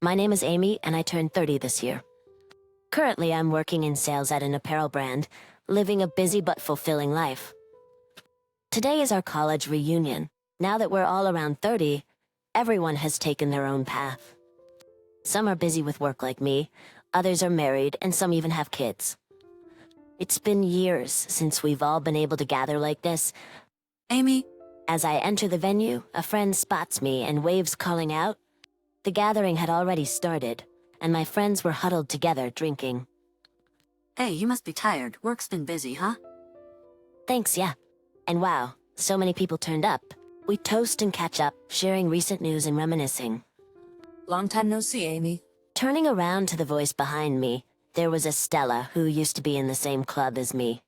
My name is Amy, and I turned 30 this year. Currently, I'm working in sales at an apparel brand, living a busy but fulfilling life. Today is our college reunion. Now that we're all around 30, everyone has taken their own path. Some are busy with work like me, others are married, and some even have kids. It's been years since we've all been able to gather like this. Amy? As I enter the venue, a friend spots me and waves, calling out. The gathering had already started, and my friends were huddled together drinking. Hey, you must be tired. Work's been busy, huh? Thanks, yeah. And wow, so many people turned up. We toast and catch up, sharing recent news and reminiscing. Long time no see, Amy. Turning around to the voice behind me, there was Estella, who used to be in the same club as me.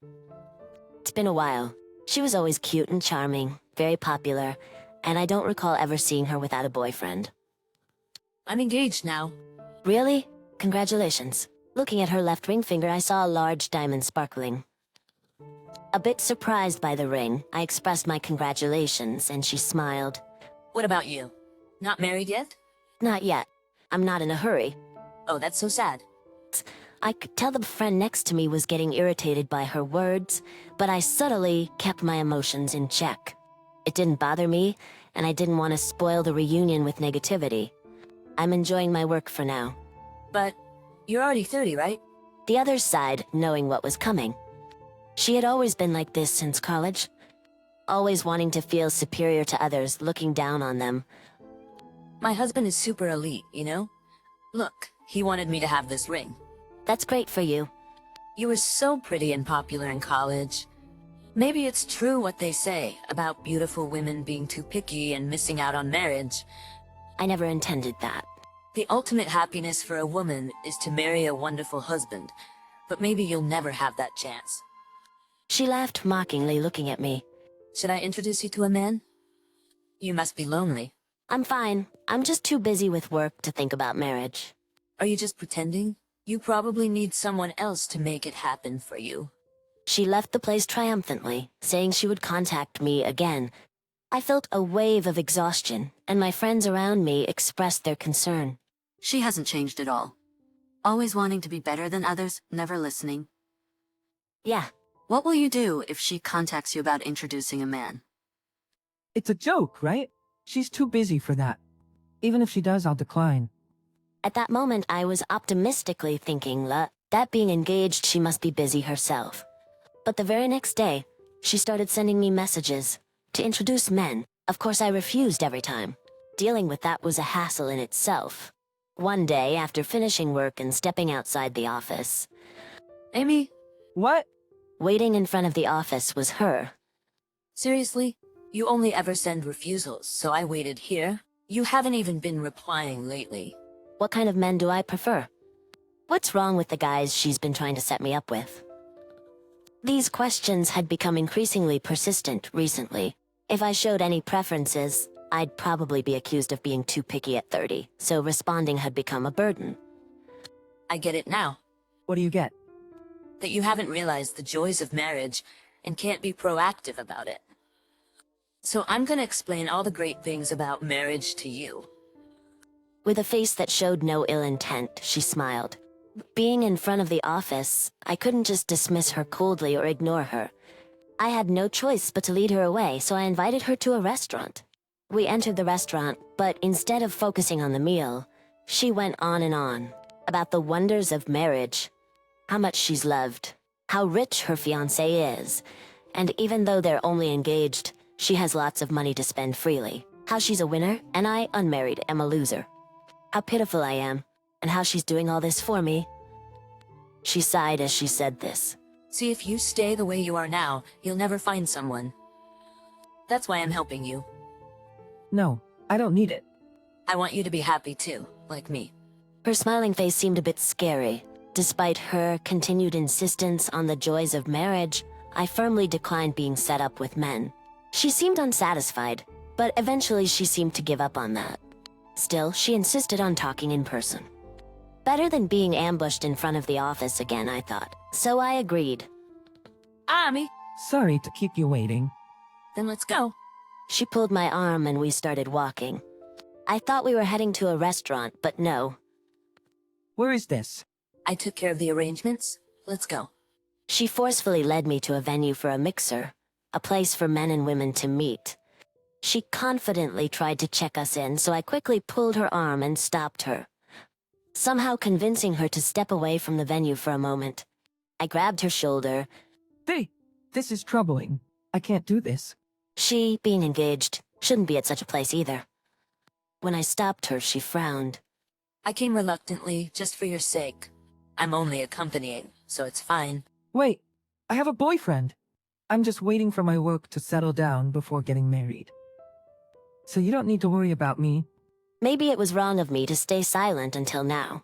It's been a while. She was always cute and charming, very popular, and I don't recall ever seeing her without a boyfriend. I'm engaged now. Really? Congratulations. Looking at her left ring finger, I saw a large diamond sparkling. A bit surprised by the ring, I expressed my congratulations, and she smiled. What about you? Not married yet? Not yet. I'm not in a hurry. Oh, that's so sad. I could tell the friend next to me was getting irritated by her words, but I subtly kept my emotions in check. It didn't bother me, and I didn't want to spoil the reunion with negativity. I'm enjoying my work for now. But you're already 30, right? The other sighed, knowing what was coming. She had always been like this since college. Always wanting to feel superior to others, looking down on them. My husband is super elite, you know? Look, he wanted me to have this ring. That's great for you. You were so pretty and popular in college. Maybe it's true what they say about beautiful women being too picky and missing out on marriage. I never intended that. The ultimate happiness for a woman is to marry a wonderful husband, but maybe you'll never have that chance. She laughed mockingly, looking at me. Should I introduce you to a man? You must be lonely. I'm fine. I'm just too busy with work to think about marriage. Are you just pretending? You probably need someone else to make it happen for you. She left the place triumphantly, saying she would contact me again. I felt a wave of exhaustion, and my friends around me expressed their concern. She hasn't changed at all. Always wanting to be better than others, never listening. Yeah. What will you do if she contacts you about introducing a man? It's a joke, right? She's too busy for that. Even if she does, I'll decline. At that moment, I was optimistically thinking that being engaged, she must be busy herself. But the very next day, she started sending me messages to introduce men. Of course, I refused every time. Dealing with that was a hassle in itself. One day, after finishing work and stepping outside the office... Amy? What? Waiting in front of the office was her. Seriously? You only ever send refusals, so I waited here. You haven't even been replying lately. What kind of men do I prefer? What's wrong with the guys she's been trying to set me up with? These questions had become increasingly persistent recently. If I showed any preferences, I'd probably be accused of being too picky at 30, so responding had become a burden. I get it now. What do you get? That you haven't realized the joys of marriage and can't be proactive about it. So I'm gonna explain all the great things about marriage to you. With a face that showed no ill intent, she smiled. Being in front of the office, I couldn't just dismiss her coldly or ignore her. I had no choice but to lead her away, so I invited her to a restaurant. We entered the restaurant, but instead of focusing on the meal, she went on and on about the wonders of marriage, how much she's loved, how rich her fiancé is, and even though they're only engaged, she has lots of money to spend freely. How she's a winner, and I, unmarried, am a loser. How pitiful I am, and how she's doing all this for me. She sighed as she said this. See, if you stay the way you are now, you'll never find someone. That's why I'm helping you. No, I don't need it. I want you to be happy too, like me. Her smiling face seemed a bit scary. Despite her continued insistence on the joys of marriage, I firmly declined being set up with men. She seemed unsatisfied, but eventually she seemed to give up on that. Still, she insisted on talking in person. Better than being ambushed in front of the office again, I thought. So I agreed. Amy, Sorry to keep you waiting. then let's go. She pulled my arm and we started walking. I thought we were heading to a restaurant, but no. Where is this? I took care of the arrangements. Let's go. She forcefully led me to a venue for a mixer, a place for men and women to meet. She confidently tried to check us in, so I quickly pulled her arm and stopped her, somehow convincing her to step away from the venue for a moment. I grabbed her shoulder. Hey, this is troubling. I can't do this. She, being engaged, shouldn't be at such a place either. When I stopped her, she frowned. I came reluctantly, just for your sake. I'm only accompanying, so it's fine. Wait, I have a boyfriend. I'm just waiting for my work to settle down before getting married. So you don't need to worry about me. Maybe it was wrong of me to stay silent until now.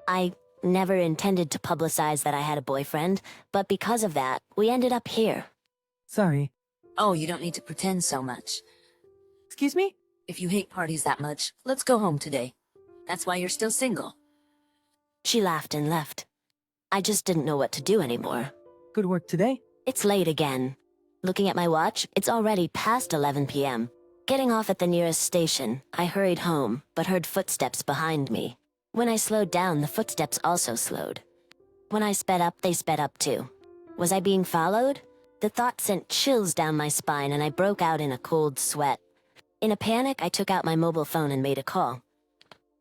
I never intended to publicize that I had a boyfriend, but because of that, we ended up here. Sorry. Oh, you don't need to pretend so much. Excuse me? If you hate parties that much, let's go home today. That's why you're still single. She laughed and left. I just didn't know what to do anymore. Good work today? It's late again. Looking at my watch, it's already past 11 p.m. Getting off at the nearest station, I hurried home, but heard footsteps behind me. When I slowed down, the footsteps also slowed. When I sped up, they sped up too. Was I being followed? The thought sent chills down my spine and I broke out in a cold sweat. In a panic, I took out my mobile phone and made a call.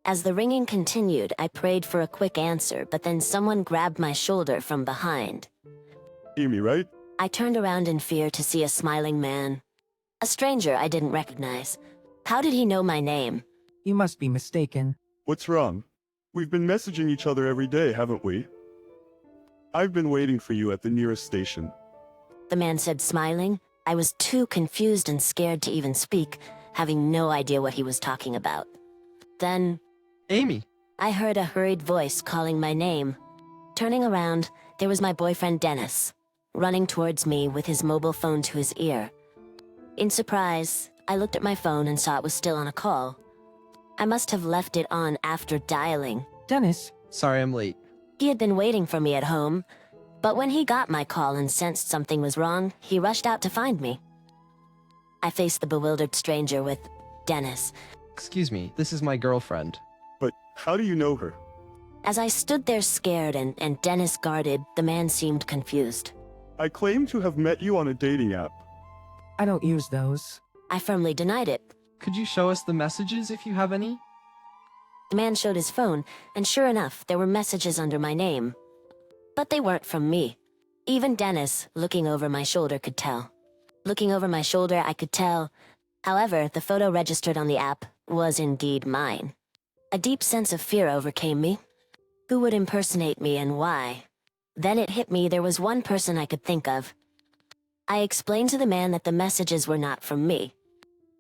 As the ringing continued, I prayed for a quick answer, but then someone grabbed my shoulder from behind. Amy, right? I turned around in fear to see a smiling man. A stranger I didn't recognize. How did he know my name? You must be mistaken. What's wrong? We've been messaging each other every day, haven't we? I've been waiting for you at the nearest station. The man said, smiling. I was too confused and scared to even speak, having no idea what he was talking about. Then, Amy! I heard a hurried voice calling my name. Turning around, there was my boyfriend Dennis, running towards me with his mobile phone to his ear. In surprise, I looked at my phone and saw it was still on a call. I must have left it on after dialing. Dennis, Sorry I'm late. He had been waiting for me at home, but when he got my call and sensed something was wrong, he rushed out to find me. I faced the bewildered stranger with, Dennis. Excuse me, this is my girlfriend. But how do you know her? As I stood there scared and Dennis guarded, the man seemed confused. I claim to have met you on a dating app. I don't use those. I firmly denied it. Could you show us the messages if you have any? The man showed his phone, and sure enough, there were messages under my name. But they weren't from me. Even Dennis, looking over my shoulder, could tell. Looking over my shoulder, I could tell. However, the photo registered on the app was indeed mine. A deep sense of fear overcame me. Who would impersonate me and why? Then it hit me there was one person I could think of. I explained to the man that the messages were not from me.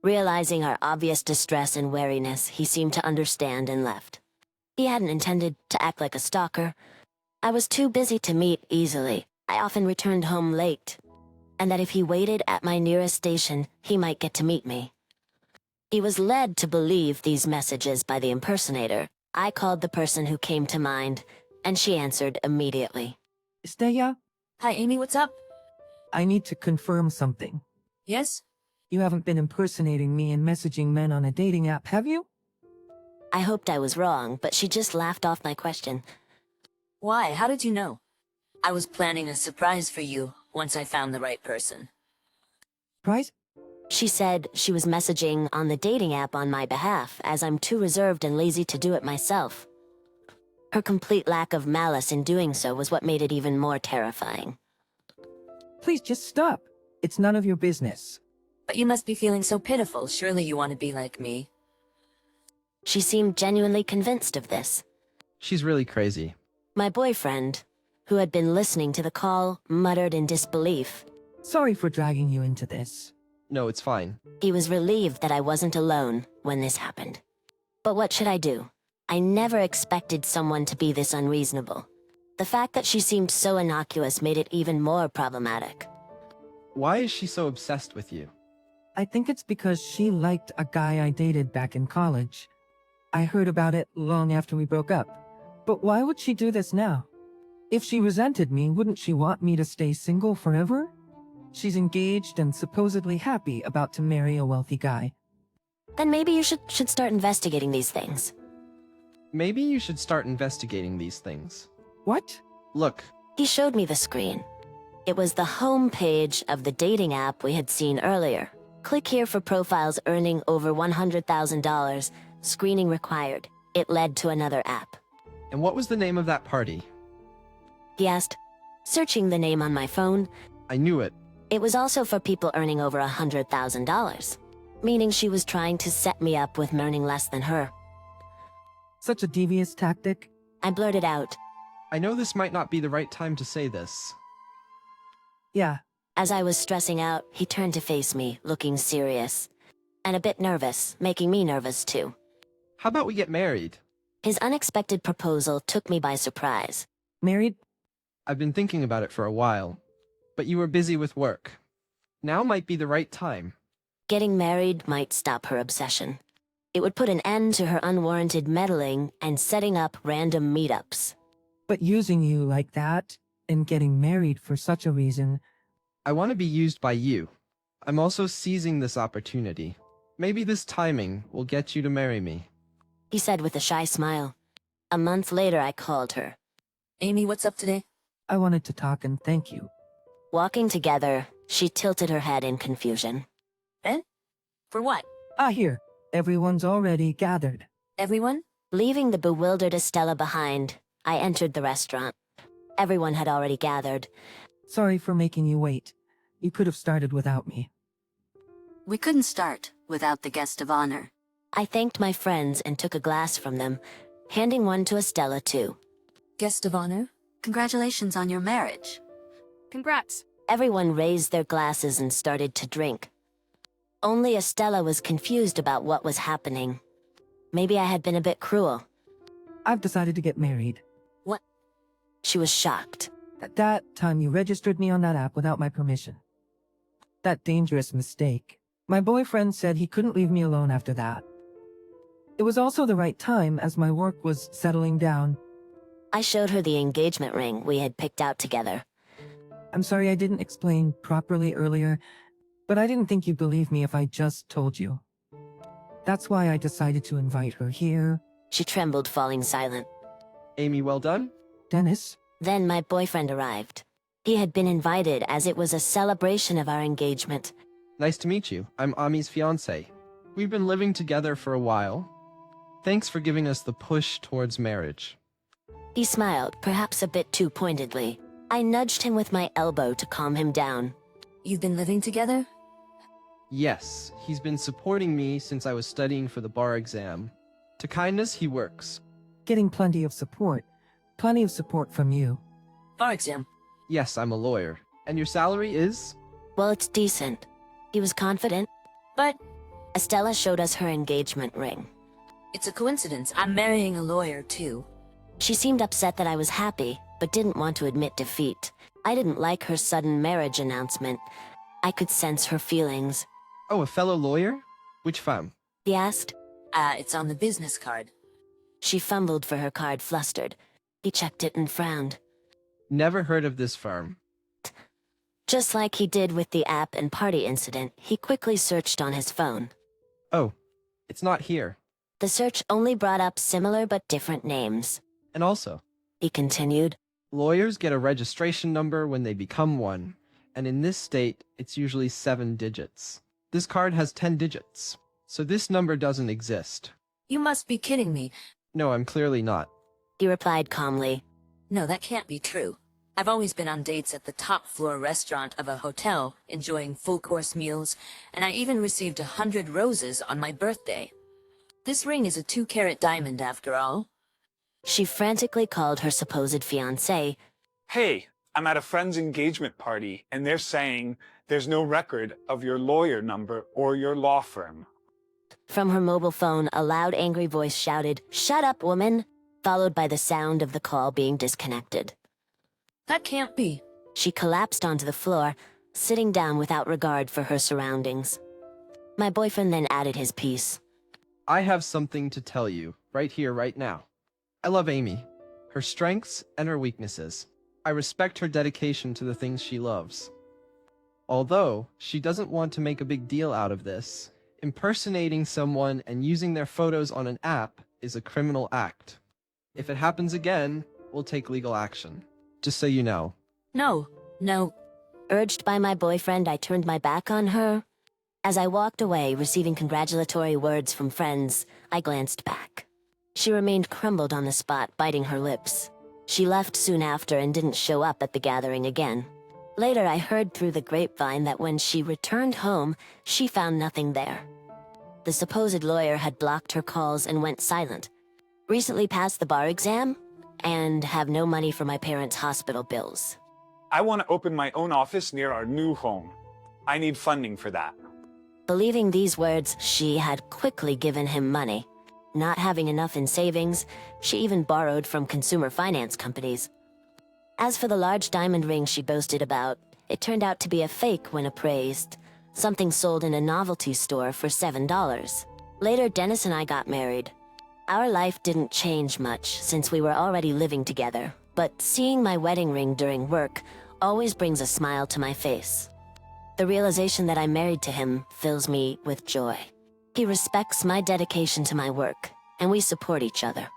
Realizing our obvious distress and wariness, he seemed to understand and left. He hadn't intended to act like a stalker. I was too busy to meet easily. I often returned home late, and that if he waited at my nearest station, he might get to meet me. He was led to believe these messages by the impersonator. I called the person who came to mind, and she answered immediately. Estella, Hi, Amy, what's up? I need to confirm something. Yes? You haven't been impersonating me and messaging men on a dating app, have you? I hoped I was wrong, but she just laughed off my question. Why? How did you know? I was planning a surprise for you once I found the right person. Price? She said she was messaging on the dating app on my behalf, as I'm too reserved and lazy to do it myself. Her complete lack of malice in doing so was what made it even more terrifying. Please just stop. It's none of your business. But you must be feeling so pitiful. Surely you want to be like me. She seemed genuinely convinced of this. She's really crazy. My boyfriend, who had been listening to the call, muttered in disbelief. Sorry for dragging you into this. No, it's fine. He was relieved that I wasn't alone when this happened. But what should I do? I never expected someone to be this unreasonable. The fact that she seemed so innocuous made it even more problematic. Why is she so obsessed with you? I think it's because she liked a guy I dated back in college. I heard about it long after we broke up. But why would she do this now? If she resented me, wouldn't she want me to stay single forever? She's engaged and supposedly happy about to marry a wealthy guy. Then maybe you should start investigating these things. Maybe you should start investigating these things. What? Look, He showed me the screen. It was the home page of the dating app we had seen earlier. Click here for profiles earning over $100,000. Screening required. It led to another app. and what was the name of that party? He asked, searching the name on my phone. I knew it. It was also for people earning over $100,000, meaning she was trying to set me up with earning less than her. Such a devious tactic. I blurted out. I know this might not be the right time to say this. Yeah, As I was stressing out, he turned to face me, looking serious. And a bit nervous, making me nervous too. How about we get married? His unexpected proposal took me by surprise. married? I've been thinking about it for a while, but you were busy with work. Now might be the right time. Getting married might stop her obsession. It would put an end to her unwarranted meddling and setting up random meetups. But using you like that, and getting married for such a reason, I want to be used by you. I'm also seizing this opportunity. Maybe this timing will get you to marry me. He said with a shy smile. A month later, I called her. Amy, what's up today? I wanted to talk and thank you. Walking together, she tilted her head in confusion. Ben? For what? Here, everyone's already gathered. Everyone? Leaving the bewildered Estella behind, I entered the restaurant. Everyone had already gathered. Sorry for making you wait. You could have started without me. We couldn't start without the guest of honor. I thanked my friends and took a glass from them, handing one to Estella too. Guest of honor? Congratulations on your marriage. Congrats. Everyone raised their glasses and started to drink. Only Estella was confused about what was happening. Maybe I had been a bit cruel. I've decided to get married. What? She was shocked. At that time, you registered me on that app without my permission. That dangerous mistake. My boyfriend said he couldn't leave me alone after that. It was also the right time as my work was settling down. I showed her the engagement ring we had picked out together. I'm sorry I didn't explain properly earlier, but I didn't think you'd believe me if I just told you. That's why I decided to invite her here. She trembled, falling silent. Amy, well done? Dennis? Then my boyfriend arrived. He had been invited as it was a celebration of our engagement. Nice to meet you. I'm Ami's fiancé. We've been living together for a while. Thanks for giving us the push towards marriage. He smiled, perhaps a bit too pointedly. I nudged him with my elbow to calm him down. You've been living together? Yes, he's been supporting me since I was studying for the bar exam. To kindness, he works. Getting plenty of support. Plenty of support from you. Bar exam. Yes, I'm a lawyer. And your salary is? Well, it's decent. He was confident. But Estella showed us her engagement ring. it's a coincidence. I'm marrying a lawyer, too. She seemed upset that I was happy, but didn't want to admit defeat. I didn't like her sudden marriage announcement. I could sense her feelings. Oh, a fellow lawyer? Which firm? He asked. It's on the business card. She fumbled for her card, flustered. He checked it and frowned. Never heard of this firm. Just like he did with the app and party incident, he quickly searched on his phone. Oh, it's not here. The search only brought up similar but different names. And also, He continued. lawyers get a registration number when they become one, and in this state, it's usually 7 digits. This card has 10 digits, so this number doesn't exist. You must be kidding me. No, I'm clearly not. He replied calmly. No, that can't be true. I've always been on dates at the top floor restaurant of a hotel, enjoying full-course meals, and I even received 100 roses on my birthday. This ring is a 2-carat diamond, after all. She frantically called her supposed fiancé. Hey, I'm at a friend's engagement party, and they're saying there's no record of your lawyer number or your law firm. From her mobile phone, a loud, angry voice shouted, "Shut up, woman!" followed by the sound of the call being disconnected. That can't be. She collapsed onto the floor, sitting down without regard for her surroundings. My boyfriend then added his piece. I have something to tell you, right here, right now. I love Amy, her strengths and her weaknesses. I respect her dedication to the things she loves. Although she doesn't want to make a big deal out of this, Impersonating someone and using their photos on an app is a criminal act. If it happens again, we'll take legal action. Just so you know. No, no. Urged by my boyfriend, I turned my back on her. As I walked away, receiving congratulatory words from friends, I glanced back. She remained crumbled on the spot, biting her lips. She left soon after and didn't show up at the gathering again. Later, I heard through the grapevine that when she returned home, she found nothing there. The supposed lawyer had blocked her calls and went silent. Recently passed the bar exam, and have no money for my parents' hospital bills. I want to open my own office near our new home. I need funding for that. Believing these words, she had quickly given him money. Not having enough in savings, she even borrowed from consumer finance companies. As for the large diamond ring she boasted about, it turned out to be a fake when appraised. Something sold in a novelty store for $7. Later, Dennis and I got married. Our life didn't change much since we were already living together, but seeing my wedding ring during work always brings a smile to my face. The realization that I'm married to him fills me with joy. He respects my dedication to my work, and we support each other.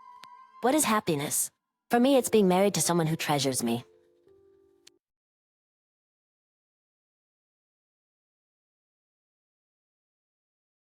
What is happiness? For me, it's being married to someone who treasures me.